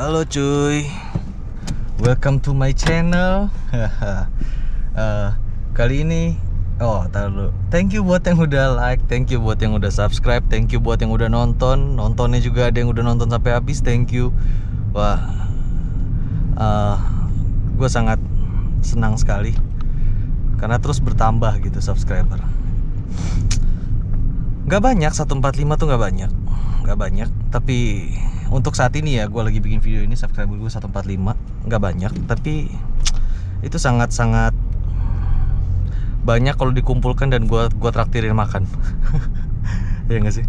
Halo cuy, welcome to my channel. Kali ini, taruh dulu. Thank you buat yang udah like, thank you buat yang udah subscribe, thank you buat yang udah nonton. Nontonnya juga ada yang udah nonton sampai habis, thank you. Wah, gue sangat senang sekali karena terus bertambah gitu subscriber. Gak banyak, 145 tuh gak banyak. Tapi untuk saat ini ya, gue lagi bikin video ini subscriber gue 145, gak banyak. Tapi itu sangat-sangat banyak kalau dikumpulkan dan gue traktirin makan. Ya gak sih?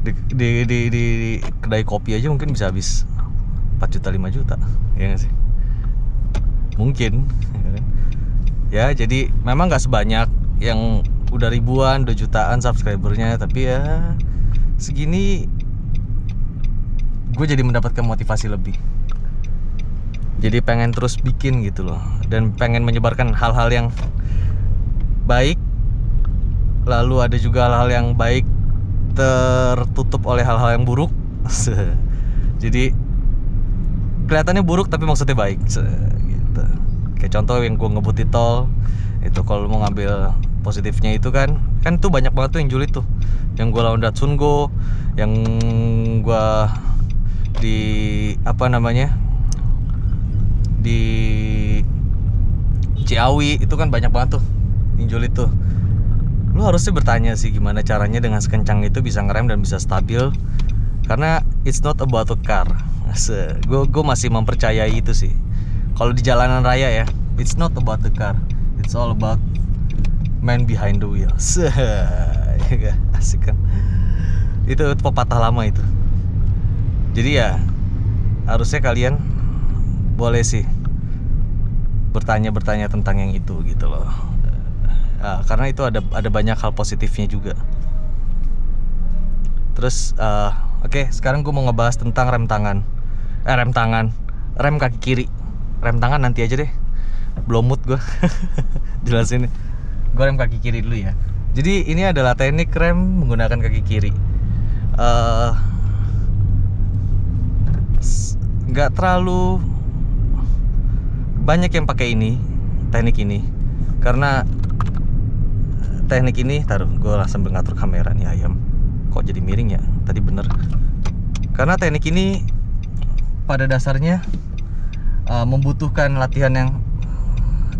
Di kedai kopi aja mungkin bisa habis 4 juta 5 juta. Ya gak sih? Mungkin. Ya jadi memang gak sebanyak yang udah ribuan, udah jutaan subscribernya, tapi ya segini gue jadi mendapatkan motivasi lebih. Jadi pengen terus bikin gitu loh, dan pengen menyebarkan hal-hal yang baik. Lalu ada juga hal-hal yang baik tertutup oleh hal-hal yang buruk. Jadi kelihatannya buruk tapi maksudnya baik gitu. Kayak contoh yang gue ngebut di tol itu, kalau mau ngambil positifnya itu kan tuh banyak banget tuh yang julid tuh, yang gue lawan Datsun Go, yang gue di di Ciawi itu kan banyak banget tuh yang julid tuh. Lu harusnya bertanya sih gimana caranya dengan sekencang itu bisa ngerem dan bisa stabil, karena it's not about the car. Gue masih mempercayai itu sih. Kalau di jalanan raya ya, it's not about the car, it's all about man behind the wheel. Asik kan? Itu pepatah lama itu. Jadi ya harusnya kalian boleh sih bertanya tentang yang itu gitu loh. Karena itu ada banyak hal positifnya juga. Terus oke, sekarang gue mau ngebahas tentang rem kaki kiri. Rem tangan nanti aja deh, belum mood gue jelasin. Gue rem kaki kiri dulu ya. Jadi ini adalah teknik rem menggunakan kaki kiri. Nggak terlalu banyak yang pakai teknik ini, karena teknik ini, gue lah sambil ngatur kamera nih ayam. Kok jadi miring ya? Tadi bener. Karena teknik ini pada dasarnya membutuhkan latihan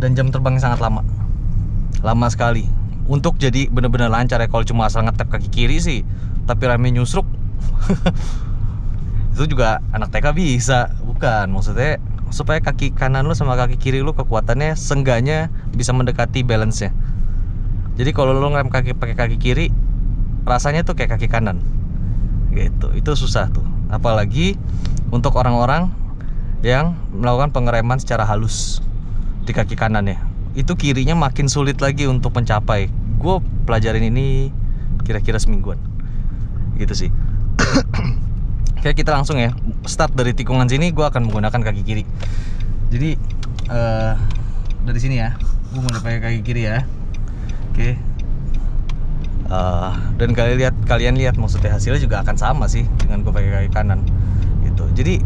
dan jam terbang yang sangat lama sekali untuk jadi bener-bener lancar ya. Kalau cuma asal ngetep kaki kiri sih tapi remnya nyusruk, itu juga anak TK bisa. Bukan, maksudnya supaya kaki kanan lu sama kaki kiri lu kekuatannya seenggaknya bisa mendekati balance-nya. Jadi kalau lu ngerem pakai kaki kiri, rasanya tuh kayak kaki kanan gitu. Itu susah tuh, apalagi untuk orang-orang yang melakukan pengereman secara halus di kaki kanannya. Itu kirinya makin sulit lagi untuk mencapai. Gue pelajarin ini kira-kira semingguan gitu sih. Oke, kita langsung ya start dari tikungan sini. Gue akan menggunakan kaki kiri. Jadi dari sini ya, gue mau pakai kaki kiri ya. Oke. Dan kalian lihat maksudnya hasilnya juga akan sama sih dengan gue pakai kaki kanan gitu. Jadi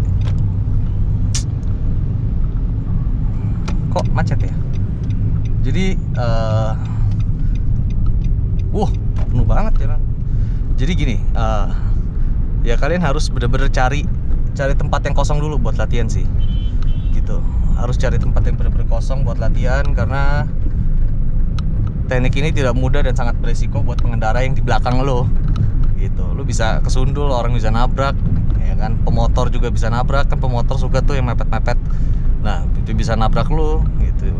kok macet ya? Jadi penuh banget ya. Jadi gini, ya kalian harus bener-bener cari tempat yang kosong dulu buat latihan sih gitu. Harus cari tempat yang bener-bener kosong buat latihan, karena teknik ini tidak mudah dan sangat beresiko buat pengendara yang di belakang lo gitu. Lo bisa kesundul, orang bisa nabrak ya kan, pemotor juga bisa nabrak kan. Pemotor suka tuh yang mepet-mepet. Nah, itu bisa nabrak lo gitu,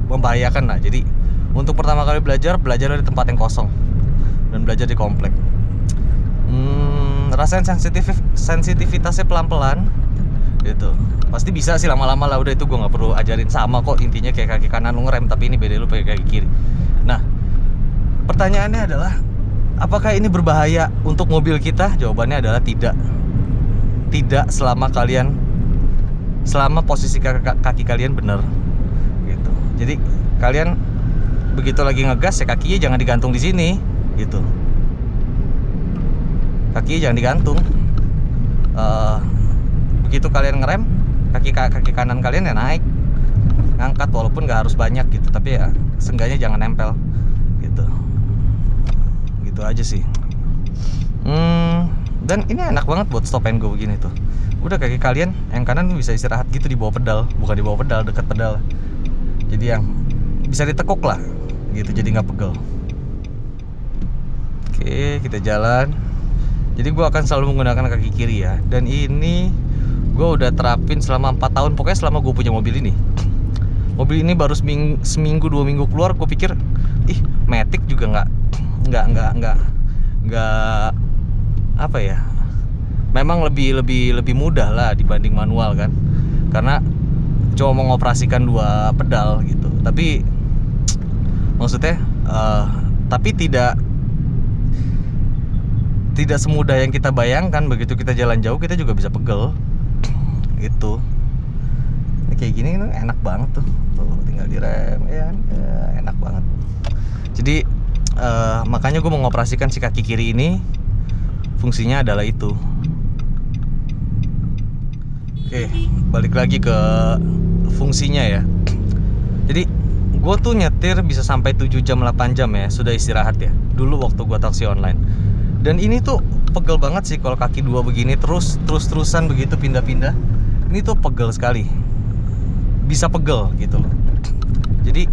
membahayakan lah. Jadi untuk pertama kali belajar di tempat yang kosong dan belajar di komplek. Rasain sensitivitasnya pelan-pelan gitu. Pasti bisa sih lama-lama lah. Udah, itu gue nggak perlu ajarin, sama kok intinya kayak kaki kanan lu ngerem, tapi ini beda lu pakai kaki kiri. Nah, pertanyaannya adalah apakah ini berbahaya untuk mobil kita? Jawabannya adalah tidak selama posisi kaki kalian bener gitu. Jadi kalian begitu lagi ngegas ya kakinya jangan digantung di sini gitu. Kakinya jangan digantung. begitu kalian ngerem, kaki kanan kalian ya naik, ngangkat, walaupun nggak harus banyak gitu, tapi ya seenggaknya jangan nempel gitu. Gitu aja sih. Dan ini enak banget buat stop and go begini tuh. Udah kaki kalian yang kanan bisa istirahat gitu di bawah pedal, bukan di bawah pedal, dekat pedal. Jadi yang bisa ditekuk lah gitu, jadi nggak pegel. Oke, kita jalan. Jadi gue akan selalu menggunakan kaki kiri ya. Dan ini gue udah terapin selama 4 tahun, pokoknya selama gue punya mobil ini. Mobil ini baru seminggu 2 minggu keluar, gue pikir Matic juga nggak apa ya, memang lebih mudah lah dibanding manual kan, karena cuma mengoperasikan 2 pedal gitu. Tapi maksudnya tapi tidak semudah yang kita bayangkan. Begitu kita jalan jauh kita juga bisa pegel gitu. Ini kayak gini enak banget tuh tinggal direm ya, enak banget. Jadi makanya gue mengoperasikan si kaki kiri ini, fungsinya adalah itu. Oke, balik lagi ke fungsinya ya. Jadi gue tuh nyetir bisa sampai 7 jam 8 jam ya, sudah istirahat ya, dulu waktu gue taksi online. Dan ini tuh pegel banget sih kalau kaki 2 begini terusan begitu pindah-pindah. Ini tuh pegel sekali, bisa pegel gitu loh. Jadi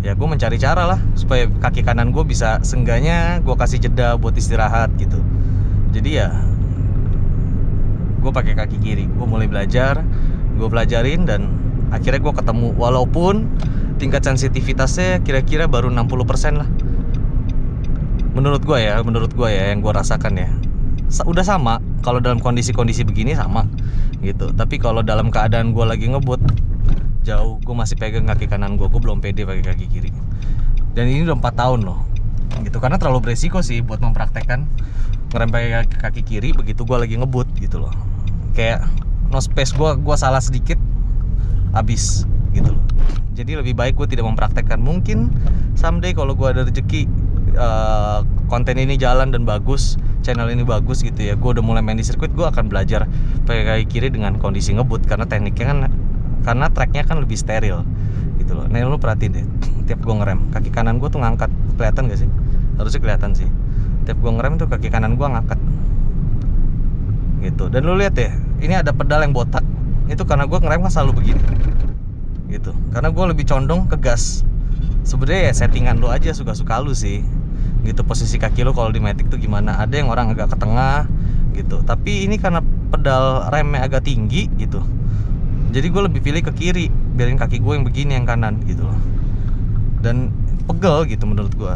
ya gue mencari cara lah supaya kaki kanan gue bisa, seenggaknya gue kasih jeda buat istirahat gitu. Jadi ya gue pakai kaki kiri. Gue mulai belajar, gue pelajarin, dan akhirnya gue ketemu, walaupun tingkat sensitivitasnya kira-kira baru 60% lah. Menurut gue ya yang gue rasakan ya, udah sama. Kalau dalam kondisi begini sama gitu. Tapi kalau dalam keadaan gue lagi ngebut jauh, gue masih pegang kaki kanan gue belum pede pakai kaki kiri. Dan ini udah 4 tahun loh gitu, karena terlalu beresiko sih buat mempraktekkan ngerem pakai kaki kiri begitu gue lagi ngebut gitu loh. Kayak no space, gue salah sedikit habis gitu loh. Jadi lebih baik gue tidak mempraktekkan. Mungkin someday kalau gue ada rezeki, konten ini jalan dan bagus, channel ini bagus gitu ya, gue udah mulai main di sirkuit, gue akan belajar pakai kaki kiri dengan kondisi ngebut, karena tekniknya kan, karena tracknya kan lebih steril gitu loh. Nah lu perhatiin deh, tiap gue ngerem kaki kanan gue tuh ngangkat, kelihatan gak sih? Harusnya kelihatan sih. Tiap gue ngerem tuh kaki kanan gue ngangkat gitu. Dan lu lihat deh, ini ada pedal yang botak, itu karena gue ngerem kan selalu begini gitu, karena gue lebih condong ke gas. Sebenarnya ya settingan lu aja, suka-suka lu sih gitu, posisi kaki lu kalau di Matic tuh gimana. Ada yang orang agak ke tengah gitu, tapi ini karena pedal remnya agak tinggi gitu, jadi gue lebih pilih ke kiri, biarin kaki gue yang begini, yang kanan gitu loh. Dan pegel gitu menurut gue.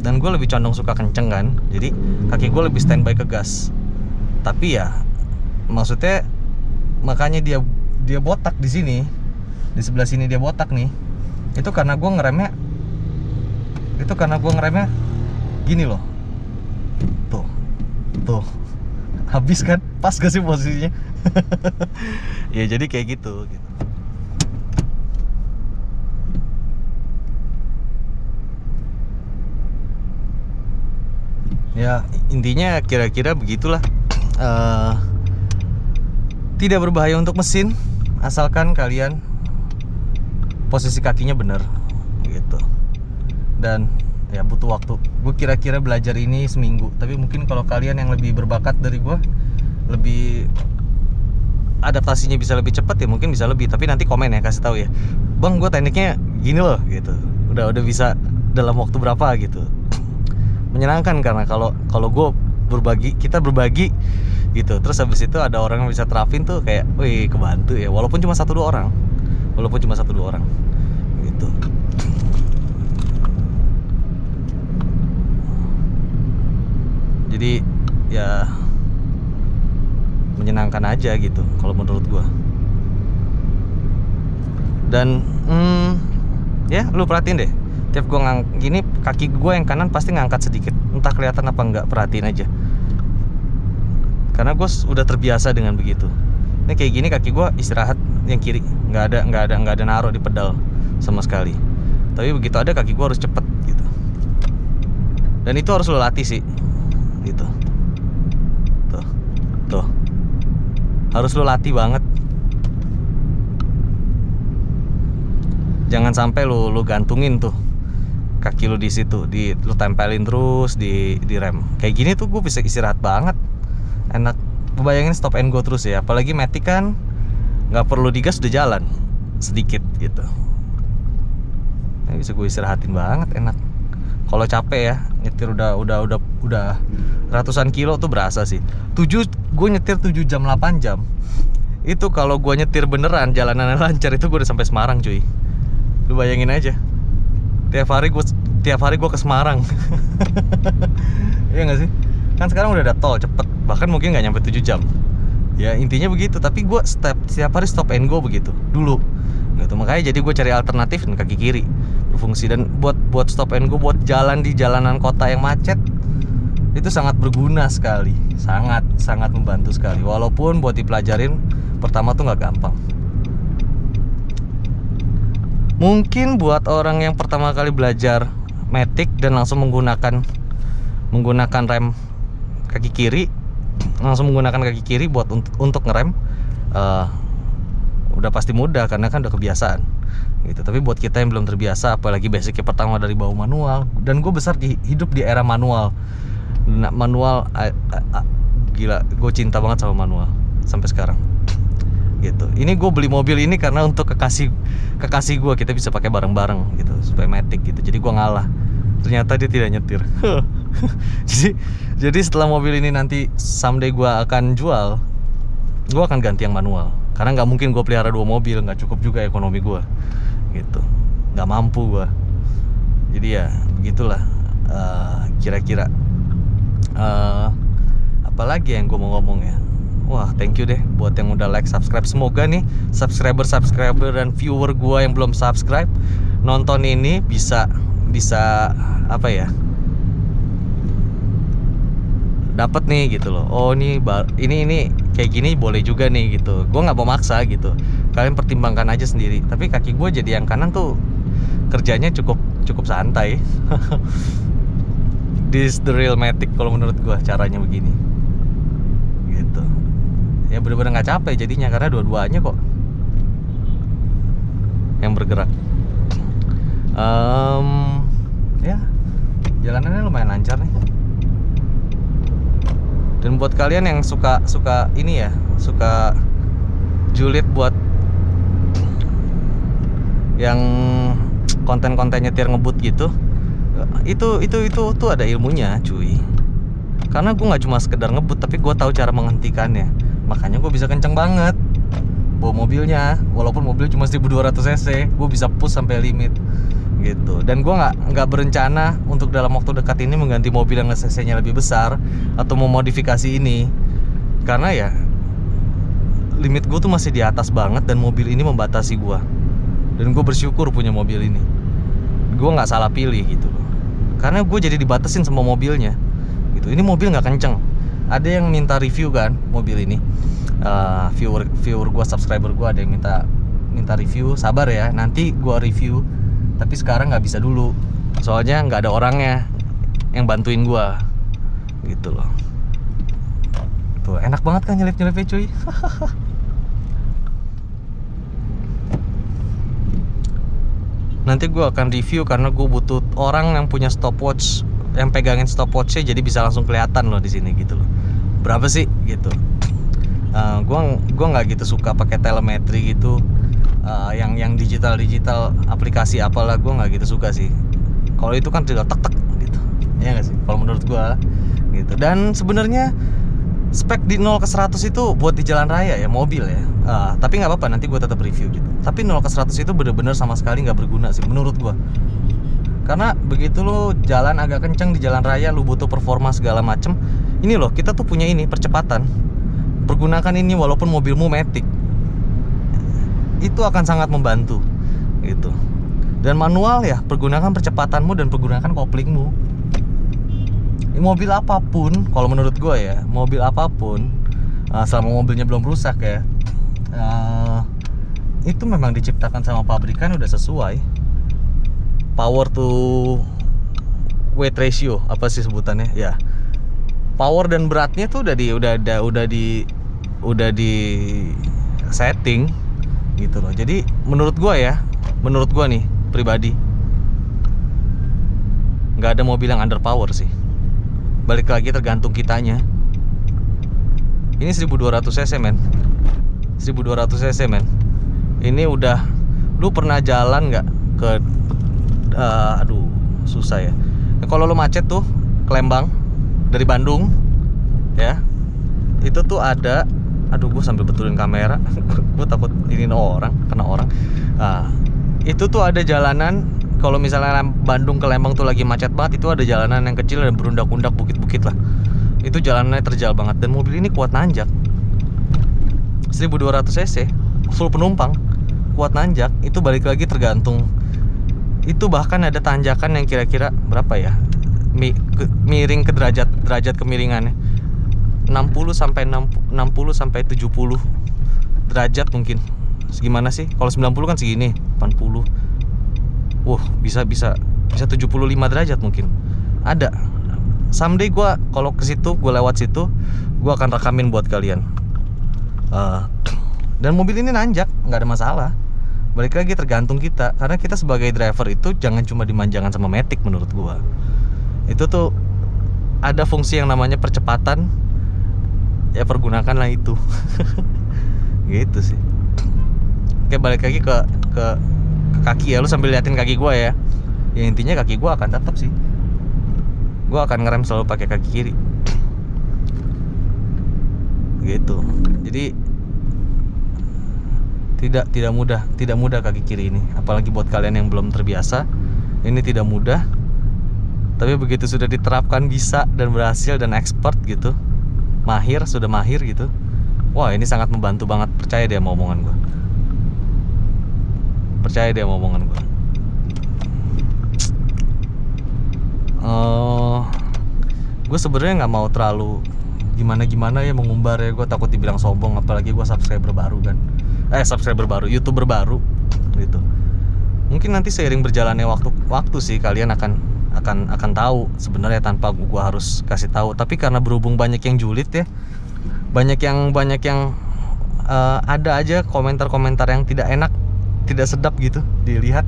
Dan gue lebih condong suka kenceng kan, jadi kaki gue lebih standby ke gas. Tapi ya maksudnya makanya dia botak di sini, di sebelah sini dia botak nih. Itu karena gue ngeremnya gini loh. Tuh habis kan, pas gak sih posisinya? Ya jadi kayak gitu. Ya intinya kira-kira begitulah. Tidak berbahaya untuk mesin, asalkan kalian posisi kakinya bener gitu. Dan ya butuh waktu. Gue kira-kira belajar ini seminggu. Tapi mungkin kalau kalian yang lebih berbakat dari gue, lebih adaptasinya bisa lebih cepat ya, mungkin bisa lebih. Tapi nanti komen ya, kasih tahu ya, bang gue tekniknya gini loh gitu. Udah bisa dalam waktu berapa gitu. Menyenangkan karena kalau gue kita berbagi gitu. Terus habis itu ada orang yang bisa terapin tuh, kayak wih kebantu ya, walaupun cuma 1-2 orang gitu. Jadi ya menyenangkan aja gitu kalau menurut gua. Dan ya lu perhatiin deh, tiap gua gini kaki gua yang kanan pasti ngangkat sedikit, entah kelihatan apa enggak, perhatiin aja. Karena gua udah terbiasa dengan begitu. Ini kayak gini kaki gua istirahat yang kiri, nggak ada naruh di pedal sama sekali. Tapi begitu ada, kaki gua harus cepet gitu. Dan itu harus lo latih sih gitu. Tuh harus lu latih banget. Jangan sampai lu gantungin tuh kaki lu di situ, lu tempelin terus di rem. Kayak gini tuh gue bisa istirahat banget, enak. Bayangin stop and go terus ya, apalagi Matic kan nggak perlu digas udah jalan sedikit gitu. Nah, bisa gue istirahatin banget, enak. Kalau capek ya nyetir udah ratusan kilo tuh berasa sih. Gue nyetir 7 jam 8 jam. Itu kalau gue nyetir beneran jalanan lancar itu gue udah sampai Semarang cuy. Lu bayangin aja. Tiap hari gue ke Semarang. Iya nggak sih? Kan sekarang udah ada tol cepet, bahkan mungkin nggak nyampe 7 jam. Ya intinya begitu. Tapi gue setiap hari stop and go begitu dulu. Gitu. Makanya jadi gue cari alternatif dan kaki kiri berfungsi. Dan buat stop and go, buat jalan di jalanan kota yang macet, itu sangat berguna sekali, sangat membantu sekali. Walaupun buat dipelajarin pertama tuh nggak gampang. Mungkin buat orang yang pertama kali belajar Matic dan langsung menggunakan rem kaki kiri, langsung menggunakan kaki kiri buat untuk ngerem, udah pasti mudah karena kan udah kebiasaan gitu. Tapi buat kita yang belum terbiasa, apalagi basicnya pertama dari bau manual, dan gue besar hidup di era manual. Gila, gue cinta banget sama manual sampai sekarang gitu. Ini gue beli mobil ini karena untuk kekasih gue, kita bisa pakai bareng-bareng gitu supaya Matic gitu. Jadi gue ngalah, ternyata dia tidak nyetir. jadi setelah mobil ini nanti someday gue akan jual, gue akan ganti yang manual. Karena nggak mungkin gue pelihara 2 mobil, nggak cukup juga ekonomi gue gitu, nggak mampu gue. Jadi ya begitulah. Kira-kira apalagi yang gue mau ngomong ya. Wah, thank you deh buat yang udah like, subscribe. Semoga nih subscriber dan viewer gue yang belum subscribe nonton ini bisa apa ya, dapat nih gitu loh. Oh ini kayak gini boleh juga nih gitu. Gue nggak mau maksa gitu, kalian pertimbangkan aja sendiri. Tapi kaki gue jadi yang kanan tuh kerjanya cukup santai. This the real Matic kalau menurut gue, caranya begini gitu. Ya bener-bener nggak capek jadinya karena dua-duanya kok yang bergerak. Ya jalanannya lumayan lancar nih. Dan buat kalian yang suka ini ya, suka julid buat yang konten-konten nyetir ngebut gitu, itu tuh ada ilmunya cuy. Karena gue nggak cuma sekedar ngebut, tapi gue tahu cara menghentikannya. Makanya gue bisa kenceng banget bawa mobilnya, walaupun mobil cuma 1200 cc, gue bisa push sampai limit gitu. Dan gue nggak berencana untuk dalam waktu dekat ini mengganti mobil yang cc-nya lebih besar atau memodifikasi ini, karena ya limit gue tuh masih di atas banget dan mobil ini membatasi gue. Dan gue bersyukur punya mobil ini. Gue nggak salah pilih gitu loh, karena gue jadi dibatasin sama mobilnya gitu. Ini mobil nggak kenceng. Ada yang minta review kan mobil ini, viewer gue, subscriber gue, ada yang minta review. Sabar ya, nanti gue review. Tapi sekarang nggak bisa dulu, soalnya nggak ada orangnya yang bantuin gue gitu loh. Tuh enak banget kan nyelip-nyelipnya cuy. Nanti gue akan review karena gue butuh orang yang punya stopwatch, yang pegangin stopwatchnya, jadi bisa langsung kelihatan loh di sini gitu loh. Berapa sih gitu. Gue nggak gitu suka pakai telemetri gitu. Yang digital aplikasi apalah, gue nggak gitu suka sih. Kalau itu kan tinggal tek gitu, ya nggak sih kalau menurut gue gitu. Dan sebenarnya spek di 0 ke 100 itu buat di jalan raya ya, mobil ya. Tapi nggak apa-apa, nanti gue tetap review gitu. Tapi 0 ke 100 itu bener-bener sama sekali nggak berguna sih menurut gue. Karena begitu lo jalan agak kenceng di jalan raya, lo butuh performa segala macem. Ini loh, kita tuh punya ini percepatan. Pergunakan ini walaupun mobilmu Matic. Itu akan sangat membantu gitu. Dan manual ya, pergunakan percepatanmu dan pergunakan koplingmu. Mobil apapun, kalau menurut gue ya, mobil apapun, selama mobilnya belum rusak ya, itu memang diciptakan sama pabrikan udah sesuai. Power to weight ratio, apa sih sebutannya ya, power dan beratnya tuh udah di setting gitu loh. Jadi menurut gua nih pribadi, nggak ada mobil yang underpower sih. Balik lagi tergantung kitanya. Ini 1200 cc men, 1200 cc men. Ini udah, lu pernah jalan nggak ke aduh susah ya. Kalau lu macet tuh ke Lembang dari Bandung ya, itu tuh ada, aduh gue sambil betulin kamera gue takut ini kena orang. Itu tuh ada jalanan, kalau misalnya Bandung ke Lembang tuh lagi macet banget, itu ada jalanan yang kecil dan berundak-undak, bukit-bukit lah. Itu jalanannya terjal banget, dan mobil ini kuat nanjak. 1200 cc full penumpang, kuat nanjak. Itu balik lagi tergantung. Itu bahkan ada tanjakan yang kira-kira berapa ya, miring ke derajat kemiringannya 60 sampai 70 derajat mungkin. Segimana sih? Kalau 90 kan segini, 80. Bisa 75 derajat mungkin. Ada. Someday gue kalau ke situ, gue lewat situ, gue akan rekamin buat kalian. Dan mobil ini nanjak, nggak ada masalah. Balik lagi tergantung kita, karena kita sebagai driver itu jangan cuma dimanjakan sama Matic menurut gue. Itu tuh ada fungsi yang namanya percepatan, ya pergunakanlah itu. Gitu sih. Oke, balik lagi ke kaki ya. Lu sambil liatin kaki gue ya. Ya intinya kaki gue akan tetap sih, gue akan ngerem selalu pakai kaki kiri. Gitu. Jadi tidak mudah kaki kiri ini, apalagi buat kalian yang belum terbiasa. Ini tidak mudah, tapi begitu sudah diterapkan bisa dan berhasil dan expert gitu, sudah mahir gitu. Wah, ini sangat membantu banget. Percaya deh sama omongan gue. Gue sebenarnya nggak mau terlalu gimana ya mengumbar ya. Gue takut dibilang sombong, apalagi gue subscriber baru kan. YouTuber baru gitu. Mungkin nanti seiring berjalannya waktu sih kalian akan tahu sebenarnya tanpa gue harus kasih tahu. Tapi karena berhubung banyak yang julid ya, banyak yang ada aja komentar-komentar yang tidak enak, tidak sedap gitu dilihat.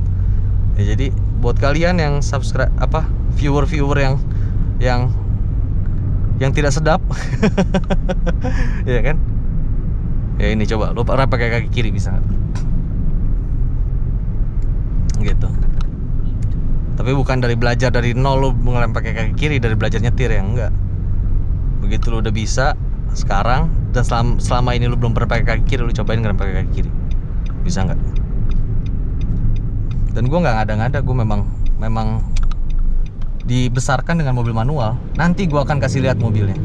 Ya, jadi buat kalian yang subscribe viewer yang tidak sedap ya kan, ya ini coba lu pakai kaki kiri bisa nggak gitu. Tapi bukan dari belajar dari nol lu ngelem pakai kaki kiri, dari belajar nyetir ya, enggak. Begitu lu udah bisa sekarang, dan selama ini lu belum pernah pakai kaki kiri, lu cobain ngelem pakai kaki kiri, bisa nggak? Dan gue nggak ngada-ngada, gue memang dibesarkan dengan mobil manual. Nanti gue akan kasih lihat mobilnya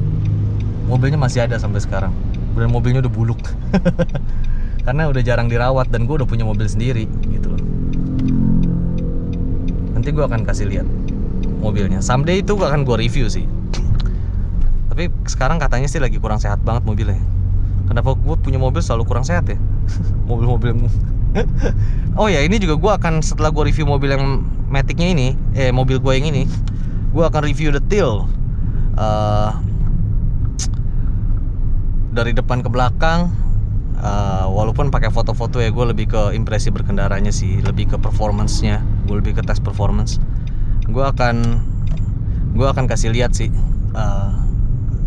masih ada sampai sekarang, dan mobilnya udah buluk karena udah jarang dirawat, dan gue udah punya mobil sendiri gitu loh. Nanti gue akan kasih lihat mobilnya. Someday itu akan gue review sih. Tapi sekarang katanya sih lagi kurang sehat banget mobilnya. Kenapa gue punya mobil selalu kurang sehat ya? Mobil-mobil. Oh ya, ini juga gue akan, setelah gue review mobil yang Matic-nya ini, mobil gue yang ini, gue akan review detail dari depan ke belakang. Walaupun pakai foto-foto ya, gue lebih ke impresi berkendaranya sih, lebih ke performance-nya, gue lebih ke tes performance. Gue akan kasih lihat sih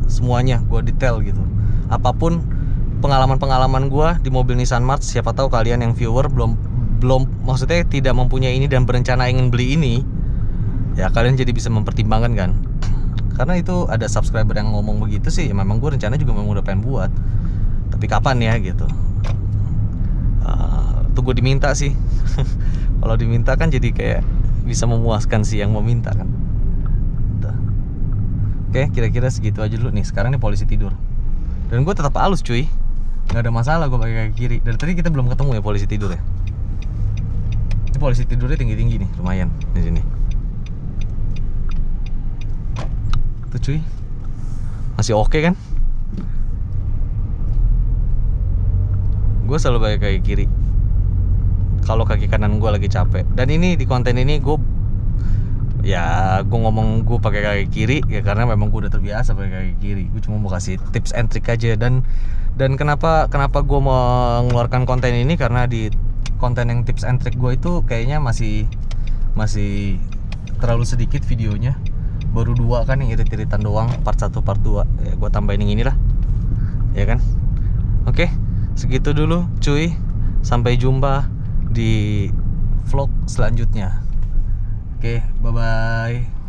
semuanya, gue detail gitu. Apapun pengalaman gue di mobil Nissan March, siapa tahu kalian yang viewer belum maksudnya tidak mempunyai ini dan berencana ingin beli ini, ya kalian jadi bisa mempertimbangkan kan. Karena itu ada subscriber yang ngomong begitu sih, ya memang gue rencana juga memang udah pengen buat, tapi kapan ya gitu. Tunggu diminta sih. Kalau diminta kan jadi kayak bisa memuaskan sih yang meminta kan. Oke, kira-kira segitu aja dulu nih. Sekarang nih polisi tidur, dan gue tetap halus cuy, nggak ada masalah gue pakai kaki kiri. Dari tadi kita belum ketemu ya polisi tidur ya. Ini polisi tidurnya tinggi-tinggi nih, lumayan di sini. Tuh cuy, masih oke kan? Gue selalu pakai kaki kiri kalau kaki kanan gue lagi capek. Dan ini di konten ini gue Ya gue ngomong gue pakai kaki kiri ya karena memang gue udah terbiasa pakai kaki kiri. Gue cuma mau kasih tips and trick aja. Dan kenapa gue mau mengeluarkan konten ini, karena di konten yang tips and trick gue itu kayaknya masih terlalu sedikit videonya. Baru 2 kan yang irit-iritan doang, part 1 part 2. Ya gue tambahin yang inilah, ya kan. Oke, segitu dulu cuy. Sampai jumpa di vlog selanjutnya. Oke, bye-bye.